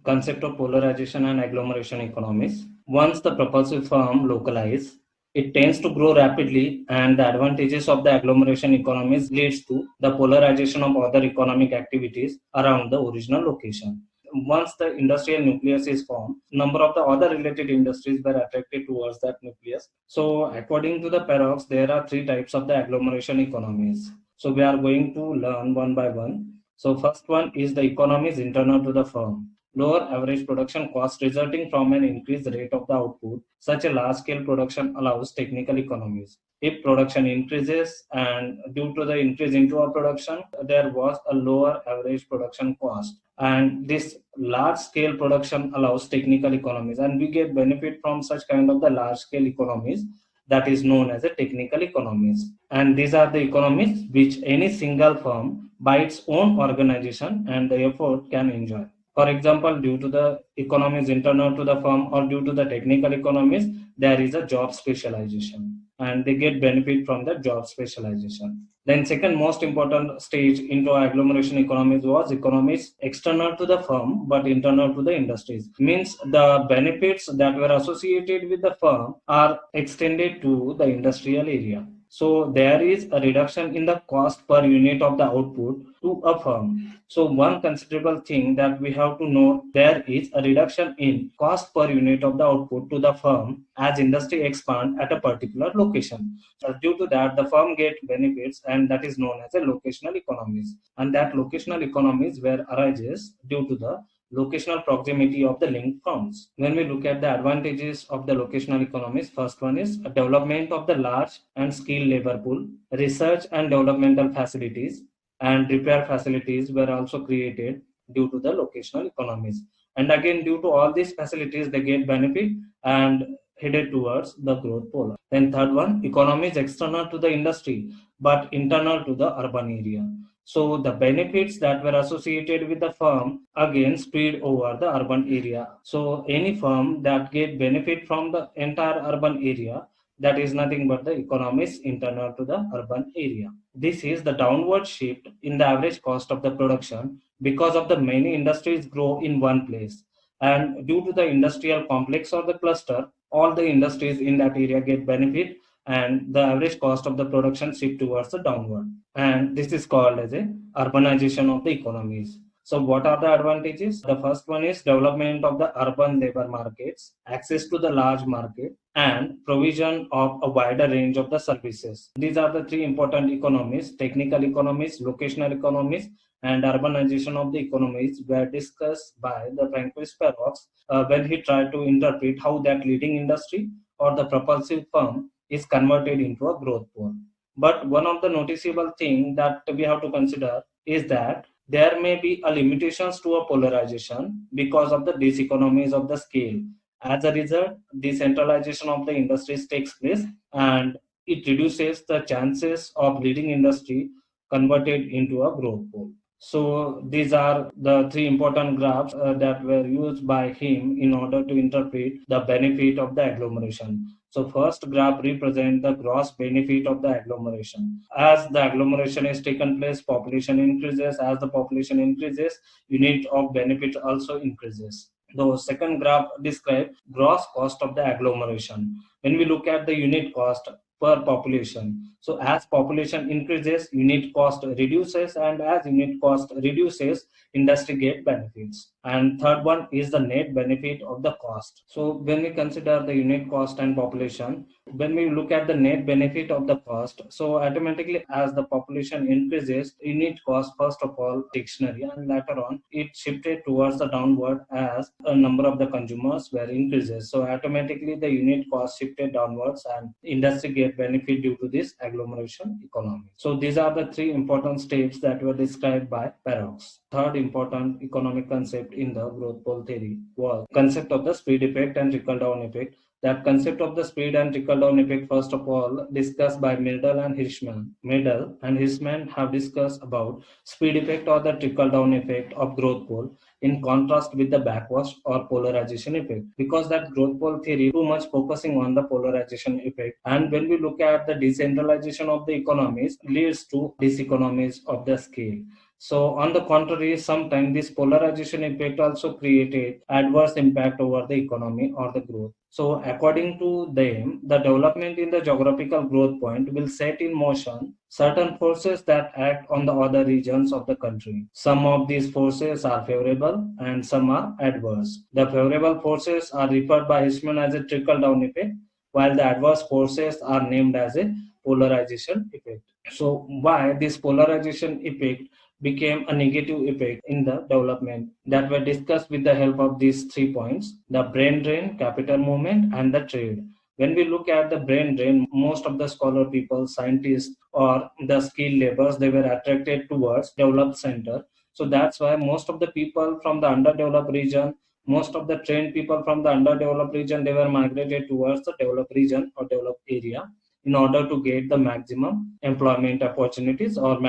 Concept of polarization and agglomeration economies. Once the propulsive firm localize, it tends to grow rapidly, and the advantages of the agglomeration economies leads to the polarization of other economic activities around the original location. Once the industrial nucleus is formed, number of the other related industries were attracted towards that nucleus. So according to the Parox, there are three types of the agglomeration economies. So we are going to learn one by one. So first one is the economies internal to the firm. Lower average production cost resulting from an increased rate of the output. Such a large scale production allows technical economies. If production increases and due to the increase into our production, there was a lower average production cost. And this large scale production allows technical economies, and we get benefit from such kind of the large scale economies that is known as a technical economies. And these are the economies which any single firm by its own organization and the effort can enjoy. For example, due to the economies internal to the firm or due to the technical economies, there is a job specialization and they get benefit from the job specialization. Then second most important stage into agglomeration economies was economies external to the firm but internal to the industries. Means the benefits that were associated with the firm are extended to the industrial area. So there is a reduction in the cost per unit of the output to a firm. So one considerable thing that we have to note, there is a reduction in cost per unit of the output to the firm as industry expand at a particular location. So due to that, the firm get benefits, and that is known as a locational economies. And that locational economies where arises due to the locational proximity of the linked firms. When we look at the advantages of the locational economies, first one is a development of the large and skilled labor pool, research and developmental facilities, and repair facilities were also created due to the locational economies. And again, due to all these facilities, they get benefit and headed towards the growth pole. Then third one, economies external to the industry but internal to the urban area. So the benefits that were associated with the firm again spread over the urban area. So any firm that get benefit from the entire urban area, that is nothing but the economies internal to the urban area. This is the downward shift in the average cost of the production because of the many industries grow in one place. And due to the industrial complex or the cluster, all the industries in that area get benefit, and the average cost of the production shift towards the downward. And this is called as a urbanization of the economies. So what are the advantages? The first one is development of the urban labor markets, access to the large market, and provision of a wider range of the services. These are the three important economies: technical economies, locational economies, and urbanization of the economies were discussed by the Francois Perrox when he tried to interpret how that leading industry or the propulsive firm is converted into a growth pole. But one of the noticeable thing that we have to consider is that there may be a limitations to a polarization because of the diseconomies of the scale. As a result, decentralization of the industries takes place, and it reduces the chances of leading industry converted into a growth pole. So these are the three important graphs that were used by him in order to interpret the benefit of the agglomeration. So first graph represents the gross benefit of the agglomeration. As the agglomeration is taken place, population increases. As the population increases, unit of benefit also increases. The second graph describes gross cost of the agglomeration. When we look at the unit cost per population, so as population increases, unit cost reduces, and as unit cost reduces, industry get benefits. And third one is the net benefit of the cost. So when we consider the unit cost and population, when we look at the net benefit of the cost, so automatically as the population increases, unit cost first of all dictionary, and later on it shifted towards the downward as a number of the consumers were increases. So automatically the unit cost shifted downwards, and industry get benefit due to this agglomeration economy. So these are the three important steps that were described by Parox. Third important economic concept in the growth pole theory was concept of the speed effect and trickle down effect. That concept of the speed and trickle down effect, first of all, discussed by Mirdal and Hirschman. Mirdal and Hirschman have discussed about speed effect or the trickle down effect of growth pole in contrast with the backwash or polarization effect, because that growth pole theory too much focusing on the polarization effect. And when we look at the decentralization of the economies leads to diseconomies of the scale. So on the contrary, sometimes this polarization effect also created adverse impact over the economy or the growth. So according to them, the development in the geographical growth point will set in motion certain forces that act on the other regions of the country. Some of these forces are favorable and some are adverse. The favorable forces are referred by Eastman as a trickle down effect, while the adverse forces are named as a polarization effect. So why this polarization effect became a negative effect in the development that were discussed with the help of these 3 points: the brain drain, capital movement, and the trade. When we look at the brain drain, most of the scholar people, scientists, or the skilled laborers, they were attracted towards developed center. So that's why most of the people from the underdeveloped region, most of the trained people from the underdeveloped region, they were migrated towards the developed region or developed area in order to get the maximum employment opportunities or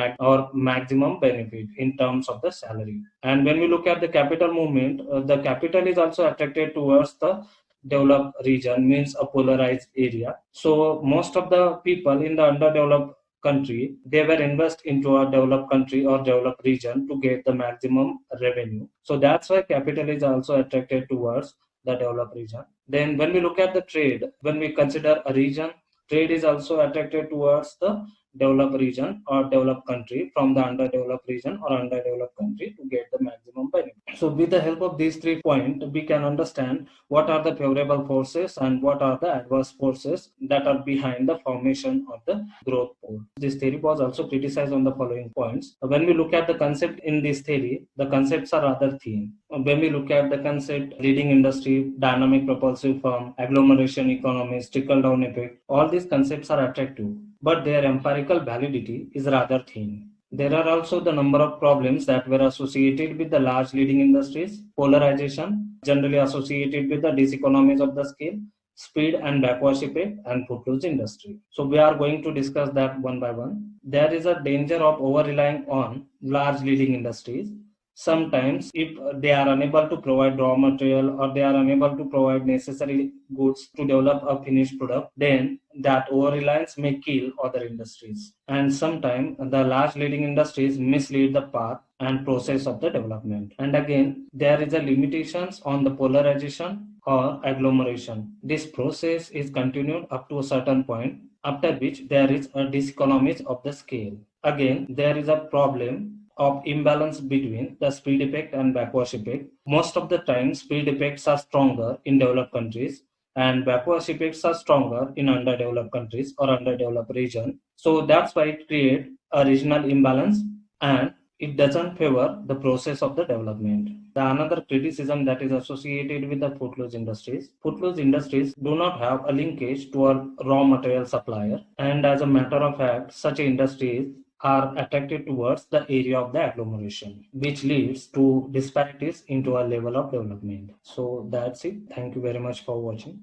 maximum benefit in terms of the salary. And when we look at the capital movement, the capital is also attracted towards the developed region, means a polarized area. So most of the people in the underdeveloped country, they were invest into a developed country or developed region to get the maximum revenue. So that's why capital is also attracted towards the developed region. Then when we look at the trade, when we consider a region, trade is also attracted towards the developed region or developed country from the underdeveloped region or underdeveloped country to get the maximum benefit. So with the help of these 3 points, we can understand what are the favorable forces and what are the adverse forces that are behind the formation of the growth pole. This theory was also criticized on the following points. When we look at the concept in this theory, the concepts are rather thin. When we look at the concept, leading industry, dynamic propulsive firm, agglomeration economies, trickle down effect, all these concepts are attractive, but their empirical validity is rather thin. There are also the number of problems that were associated with the large leading industries: polarization, generally associated with the diseconomies of the scale, speed and backward effect, and footloose industry. So we are going to discuss that one by one. There is a danger of over relying on large leading industries. Sometimes if they are unable to provide raw material or they are unable to provide necessary goods to develop a finished product, then that over reliance may kill other industries. And sometimes the large leading industries mislead the path and process of the development. And again, there is a limitations on the polarization or agglomeration. This process is continued up to a certain point, after which there is a diseconomies of the scale. Again, there is a problem of imbalance between the speed effect and backward effect. Most of the time, speed effects are stronger in developed countries and backward effects are stronger in underdeveloped countries or underdeveloped region. So that's why it creates a regional imbalance and it doesn't favor the process of the development. The another criticism that is associated with the footloose industries. Footloose industries do not have a linkage to a raw material supplier, and as a matter of fact, such industries are attracted towards the area of the agglomeration, which leads to disparities into a level of development. So that's it. Thank you very much for watching.